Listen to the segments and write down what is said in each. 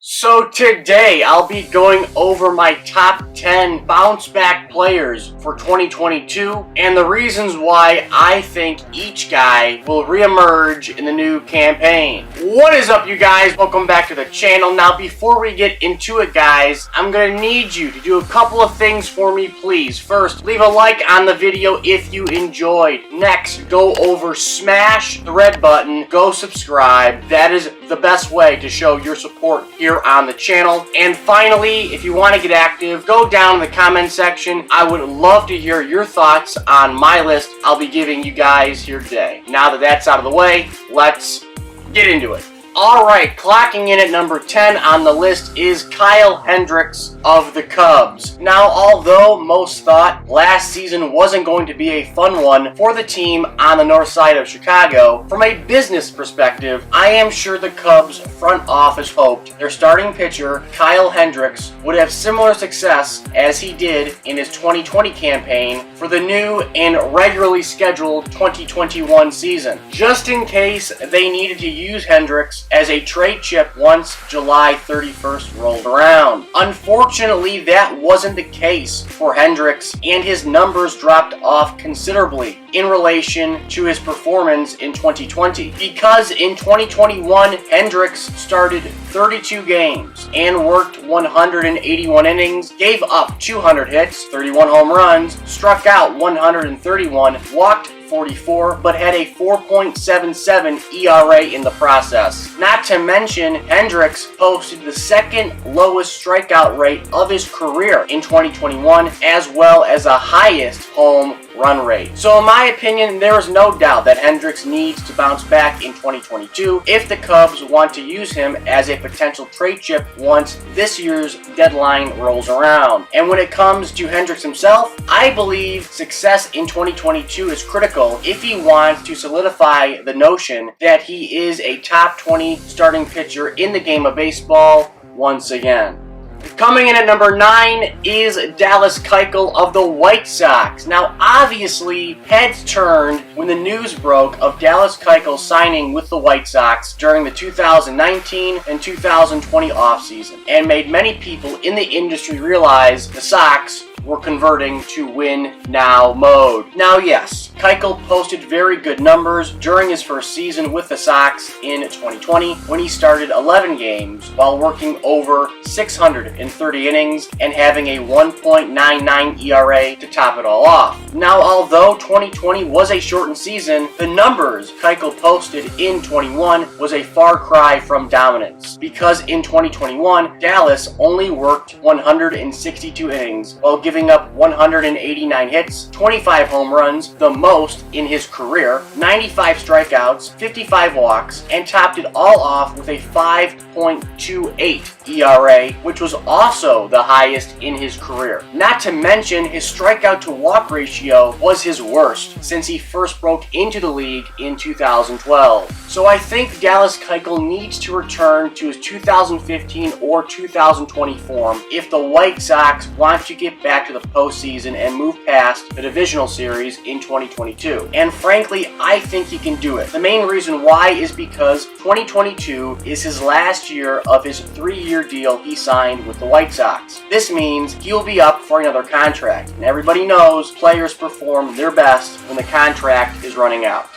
So today I'll be going over my top 10 bounce back players for 2022 and the reasons why I think each guy will reemerge in the new campaign. What is up, you guys? Welcome back to the channel. Now before we get into it, guys, I'm gonna need you to do a couple of things for me, please. First, leave a like on the video if you enjoyed. Next, go over, smash the red button, go subscribe. That is the best way to show your support here on the channel. And finally, if you want to get active, go down in the comment section. I would love to hear your thoughts on my list I'll be giving you guys here today. Now that that's out of the way, let's get into it. Alright, clocking in at number 10 on the list is Kyle Hendricks of the Cubs. Now, although most thought last season wasn't going to be a fun one for the team on the north side of Chicago, from a business perspective, I am sure the Cubs front office hoped their starting pitcher, Kyle Hendricks, would have similar success as he did in his 2020 campaign for the new and regularly scheduled 2021 season. Just in case they needed to use Hendricks as a trade chip once July 31st rolled around. Unfortunately, that wasn't the case for Hendricks, and his numbers dropped off considerably in relation to his performance in 2020. Because in 2021, Hendricks started 32 games and worked 181 innings, gave up 200 hits, 31 home runs, struck out 131, walked 44, but had a 4.77 ERA in the process. Not to mention, Hendricks posted the second lowest strikeout rate of his career in 2021, as well as the highest home run rate. So in my opinion, there is no doubt that Hendricks needs to bounce back in 2022 if the Cubs want to use him as a potential trade chip once this year's deadline rolls around. And when it comes to Hendricks himself, I believe success in 2022 is critical if he wants to solidify the notion that he is a top 20 starting pitcher in the game of baseball once again. Coming in at number 9 is Dallas Keuchel of the White Sox. Now, obviously, heads turned when the news broke of Dallas Keuchel signing with the White Sox during the 2019 and 2020 offseason, and made many people in the industry realize the Sox were converting to win now mode. Now, yes, Keuchel posted very good numbers during his first season with the Sox in 2020 when he started 11 games while working over 630 innings and having a 1.99 ERA to top it all off. Now, although 2020 was a shortened season, the numbers Keuchel posted in 21 was a far cry from dominance, because in 2021, Dallas only worked 162 innings while giving up 189 hits, 25 home runs, the most in his career, 95 strikeouts, 55 walks, and topped it all off with a 5.28 ERA, which was also the highest in his career. Not to mention, his strikeout to walk ratio was his worst since he first broke into the league in 2012. So I think Dallas Keuchel needs to return to his 2015 or 2020 form if the White Sox want to get back to the postseason and move past the divisional series in 2022. And frankly, I think he can do it. The main reason why is because 2022 is his last year of his 3-year deal he signed with the White Sox. This means he'll be up for another contract, and everybody knows players perform their best when the contract is running out.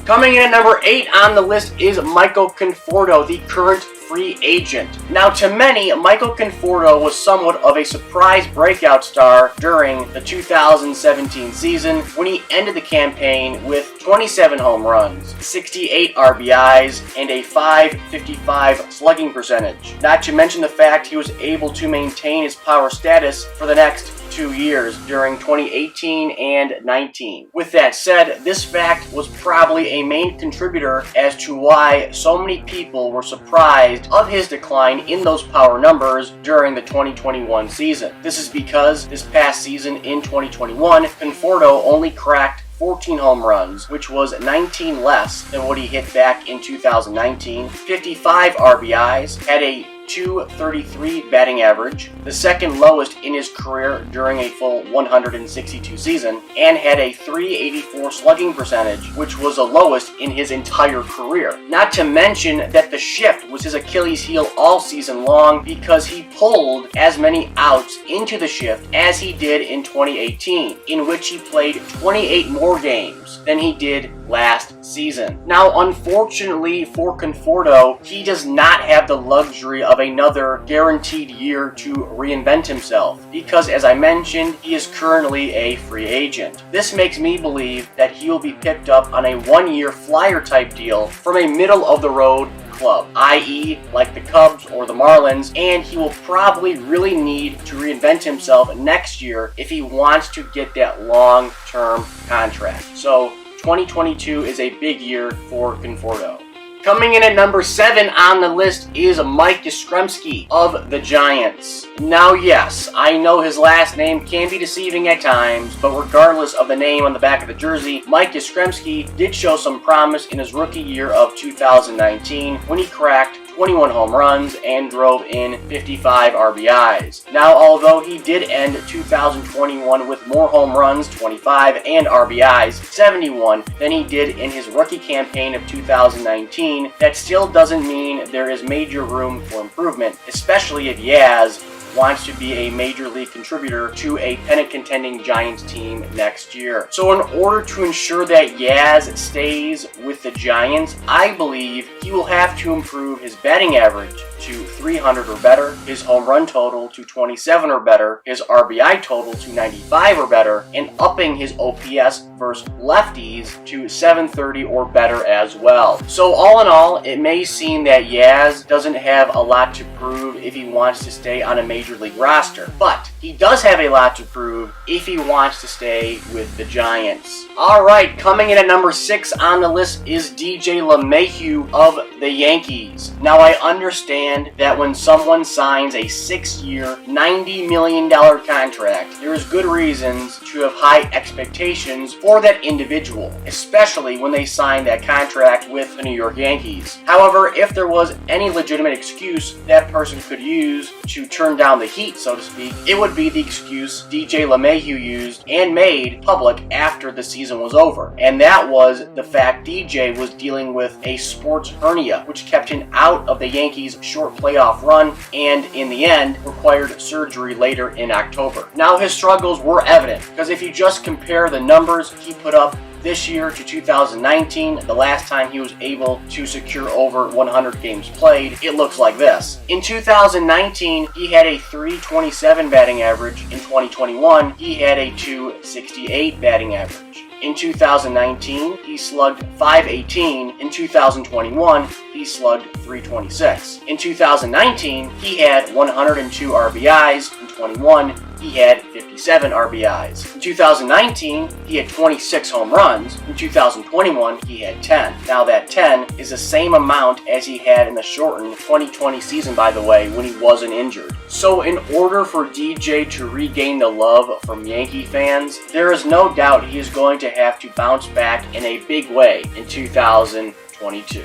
Coming in at number 8 on the list is Michael Conforto, the current free agent. Now, to many, Michael Conforto was somewhat of a surprise breakout star during the 2017 season when he ended the campaign with 27 home runs, 68 RBIs, and a .555 slugging percentage. Not to mention the fact he was able to maintain his power status for the next 2 years during 2018 and 19. With that said, this fact was probably a main contributor as to why so many people were surprised of his decline in those power numbers during the 2021 season. This is because this past season in 2021, Conforto only cracked 14 home runs, which was 19 less than what he hit back in 2019, 55 RBIs, had a .233 batting average, the second lowest in his career during a full 162 season, and had a .384 slugging percentage, which was the lowest in his entire career. Not to mention that the shift was his Achilles heel all season long because he pulled as many outs into the shift as he did in 2018, in which he played 28 more games than he did last season. Now, unfortunately for Conforto, he does not have the luxury of another guaranteed year to reinvent himself because, as I mentioned, he is currently a free agent. This makes me believe that he will be picked up on a one-year flyer type deal from a middle-of-the-road club, i.e. like the Cubs or the Marlins, and he will probably really need to reinvent himself next year if he wants to get that long-term contract. So 2022 is a big year for Conforto. Coming in at number 7 on the list is Mike Yastrzemski of the Giants. Now, yes, I know his last name can be deceiving at times, but regardless of the name on the back of the jersey, Mike Yastrzemski did show some promise in his rookie year of 2019 when he cracked 21 home runs and drove in 55 RBIs. Now, although he did end 2021 with more home runs, 25, and RBIs, 71, than he did in his rookie campaign of 2019, that still doesn't mean there is major room for improvement, especially if Yaz wants to be a major league contributor to a pennant contending Giants team next year. So in order to ensure that Yaz stays with the Giants, I believe he will have to improve his batting average to 300 or better, his home run total to 27 or better, his RBI total to 95 or better, and upping his OPS versus lefties to 730 or better as well. So all in all, it may seem that Yaz doesn't have a lot to prove if he wants to stay on a major league roster, but he does have a lot to prove if he wants to stay with the Giants. Alright, coming in at number 6 on the list is DJ LeMahieu of the Yankees. Now, I understand that when someone signs a 6-year, $90 million contract, there is good reasons to have high expectations for that individual, especially when they sign that contract with the New York Yankees. However, if there was any legitimate excuse that person could use to turn down the heat, so to speak, it would be the excuse DJ LeMahieu used and made public after the season was over, and that was the fact DJ was dealing with a sports hernia, which kept him out of the Yankees' short playoff run and, in the end, required surgery later in October. Now, his struggles were evident, because if you just compare the numbers he put up this year to 2019, the last time he was able to secure over 100 games played, it looks like this. In 2019, he had a .327 batting average. In 2021, he had a .268 batting average. In 2019, he slugged .518. In 2021, he slugged .326. In 2019, he had 102 RBIs. In 21, he had 57 RBIs. In 2019, he had 26 home runs. In 2021, he had 10. Now, that 10 is the same amount as he had in the shortened 2020 season, by the way, when he wasn't injured. So in order for DJ to regain the love from Yankee fans, there is no doubt he is going to have to bounce back in a big way in 2022.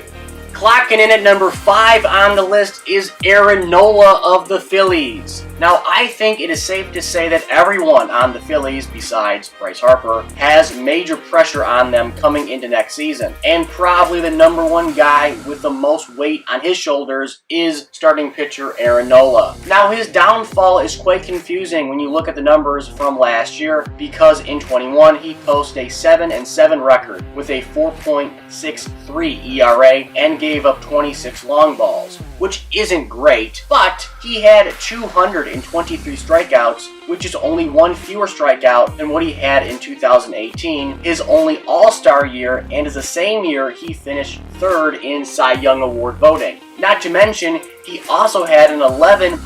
Clocking in at number 5 on the list is Aaron Nola of the Phillies. Now, I think it is safe to say that everyone on the Phillies, besides Bryce Harper, has major pressure on them coming into next season. And probably the number one guy with the most weight on his shoulders is starting pitcher Aaron Nola. Now, his downfall is quite confusing when you look at the numbers from last year, because in 21 he posted a 7-7 record with a 4.63 ERA and gave up 26 long balls, which isn't great, but he had 223 strikeouts, which is only one fewer strikeout than what he had in 2018, his only All-Star year, and is the same year he finished 3rd in Cy Young Award voting. Not to mention, he also had an 11.1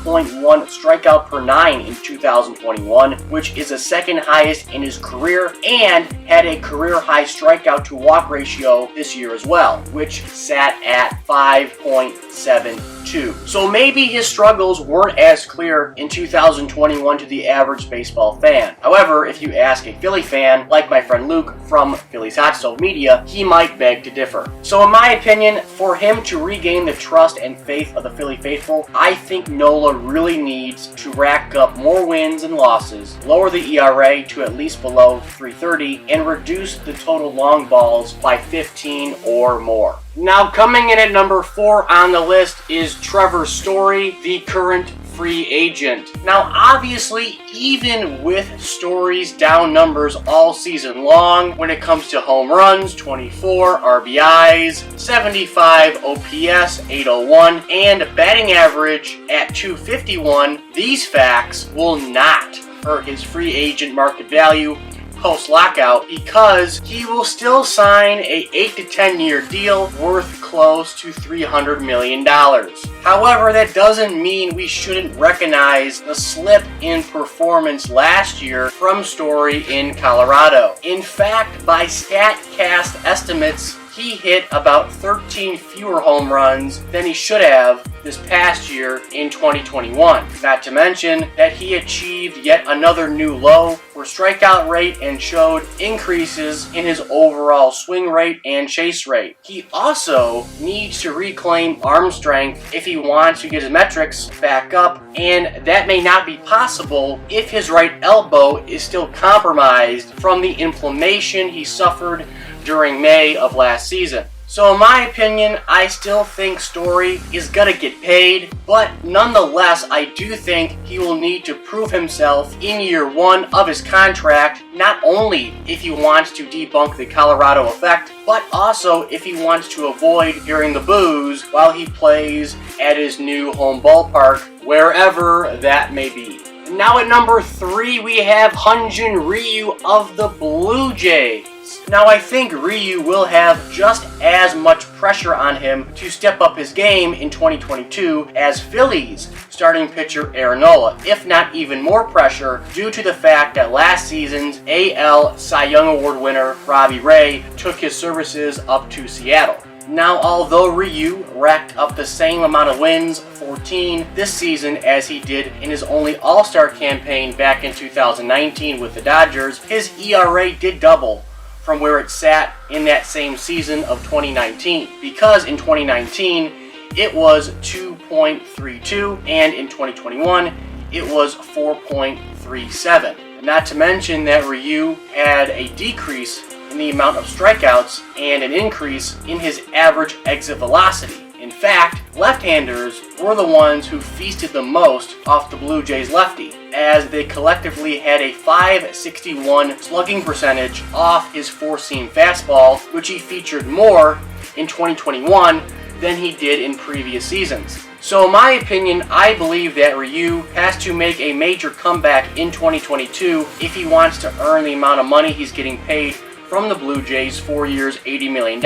strikeout per 9 in 2021, which is the second highest in his career, and had a career high strikeout to walk ratio this year as well, which sat at 5.72. 2022. So maybe his struggles weren't as clear in 2021 to the average baseball fan. However, if you ask a Philly fan, like my friend Luke from Philly's Hot Stove Media, he might beg to differ. So in my opinion, for him to regain the trust and faith of the Philly faithful, I think Nola really needs to rack up more wins and losses, lower the ERA to at least below 330, and reduce the total long balls by 15 or more. Now coming in at number 4 on the list is Trevor Story, the current free agent. Now obviously, even with Story's down numbers all season long, when it comes to home runs, 24, RBIs, 75, OPS, 801, and batting average at 251, these facts will not hurt his free agent market value post-lockout, because he will still sign a 8 to 10 year deal worth close to $300 million. However, that doesn't mean we shouldn't recognize the slip in performance last year from Story in Colorado. In fact, by StatCast estimates, he hit about 13 fewer home runs than he should have this past year in 2021. Not to mention that he achieved yet another new low for strikeout rate and showed increases in his overall swing rate and chase rate. He also needs to reclaim arm strength if he wants to get his metrics back up, and that may not be possible if his right elbow is still compromised from the inflammation he suffered during May of last season. So in my opinion, I still think Story is gonna get paid, but nonetheless, I do think he will need to prove himself in year 1 of his contract, not only if he wants to debunk the Colorado effect, but also if he wants to avoid hearing the boos while he plays at his new home ballpark, wherever that may be. Now at number 3, we have Hyunjin Ryu of the Blue Jays. Now I think Ryu will have just as much pressure on him to step up his game in 2022 as Phillies starting pitcher Nola, if not even more pressure due to the fact that last season's AL Cy Young Award winner Robbie Ray took his services up to Seattle. Now, although Ryu racked up the same amount of wins, 14, this season as he did in his only All-Star campaign back in 2019 with the Dodgers, his ERA did double from where it sat in that same season of 2019, because in 2019 it was 2.32 and in 2021 it was 4.37. Not to mention that Ryu had a decrease in the amount of strikeouts and an increase in his average exit velocity. In fact, left-handers were the ones who feasted the most off the Blue Jays lefty, as they collectively had a .561 slugging percentage off his four-seam fastball, which he featured more in 2021 than he did in previous seasons. So in my opinion, I believe that Ryu has to make a major comeback in 2022 if he wants to earn the amount of money he's getting paid from the Blue Jays, 4 years, $80 million,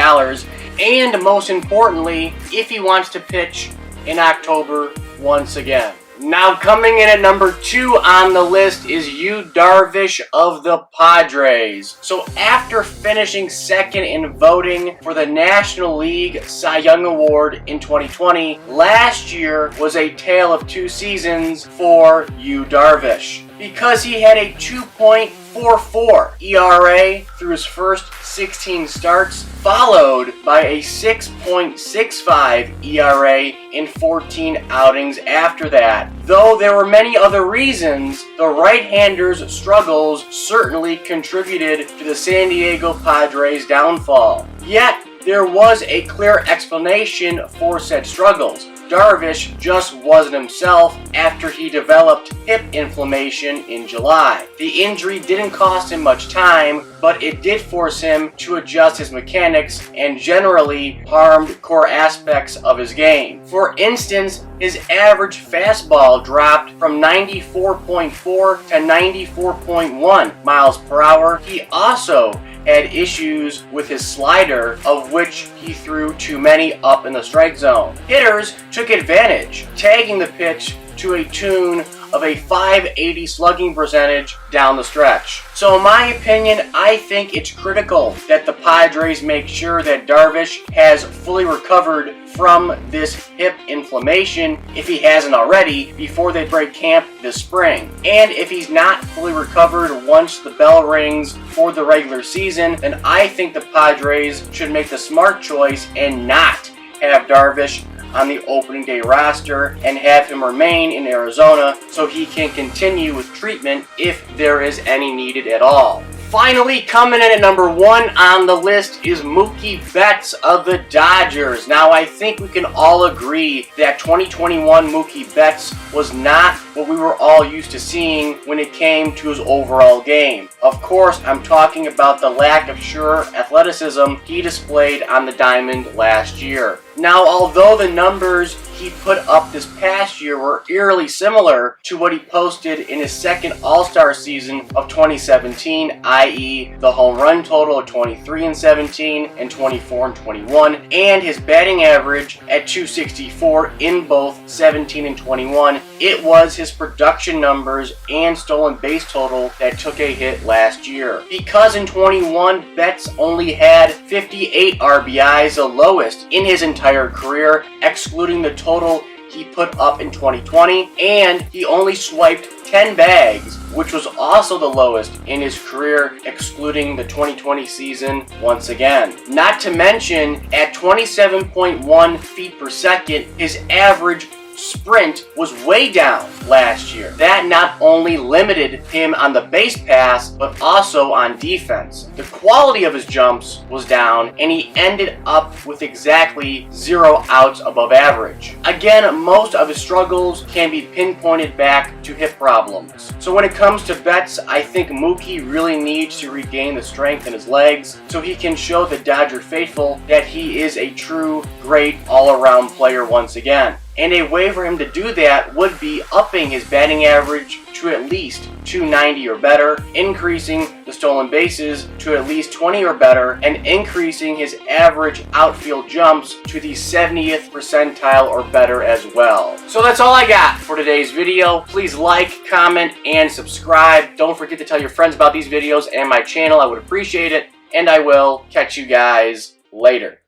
and most importantly, if he wants to pitch in October once again. Now coming in at number 2 on the list is Darvish of the Padres. So after finishing second in voting for the National League Cy Young Award in 2020, last year was a tale of two seasons for Darvish, because he had a 2.44 ERA through his first 16 starts, followed by a 6.65 ERA in 14 outings after that. Though there were many other reasons, the right-hander's struggles certainly contributed to the San Diego Padres' downfall. Yet, there was a clear explanation for said struggles. Darvish just wasn't himself after he developed hip inflammation in July. The injury didn't cost him much time, but it did force him to adjust his mechanics and generally harmed core aspects of his game. For instance, his average fastball dropped from 94.4 to 94.1 miles per hour. He also had issues with his slider, of which he threw too many up in the strike zone. Hitters took advantage, tagging the pitch to a tune of a .580 slugging percentage down the stretch. So in my opinion, I think it's critical that the Padres make sure that Darvish has fully recovered from this hip inflammation, if he hasn't already, before they break camp this spring. And if he's not fully recovered once the bell rings for the regular season, then I think the Padres should make the smart choice and not have Darvish on the opening day roster and have him remain in Arizona so he can continue with treatment if there is any needed at all. Finally, coming in at number 1 on the list is Mookie Betts of the Dodgers. Now, I think we can all agree that 2021 Mookie Betts was not what we were all used to seeing when it came to his overall game. Of course, I'm talking about the lack of sure athleticism he displayed on the diamond last year. Now, although the numbers he put up this past year were eerily similar to what he posted in his second All-Star season of 2017, i.e. the home run total of 23 and 17 and 24 and 21, and his batting average at .264 in both 17 and 21, it was his production numbers and stolen base total that took a hit last year. Because in 21, Betts only had 58 RBIs, the lowest in his entire career, excluding the total he put up in 2020, and he only swiped 10 bags, which was also the lowest in his career, excluding the 2020 season once again. Not to mention, at 27.1 feet per second, his average sprint was way down last year. That not only limited him on the base pass, but also on defense. The quality of his jumps was down, and he ended up with exactly 0 outs above average. Again, most of his struggles can be pinpointed back to hip problems. So when it comes to Betts, I think Mookie really needs to regain the strength in his legs so he can show the Dodger faithful that he is a true, great, all-around player once again. And a way for him to do that would be upping his batting average to at least .290 or better, increasing the stolen bases to at least 20 or better, and increasing his average outfield jumps to the 70th percentile or better as well. So that's all I got for today's video. Please like, comment, and subscribe. Don't forget to tell your friends about these videos and my channel. I would appreciate it. And I will catch you guys later.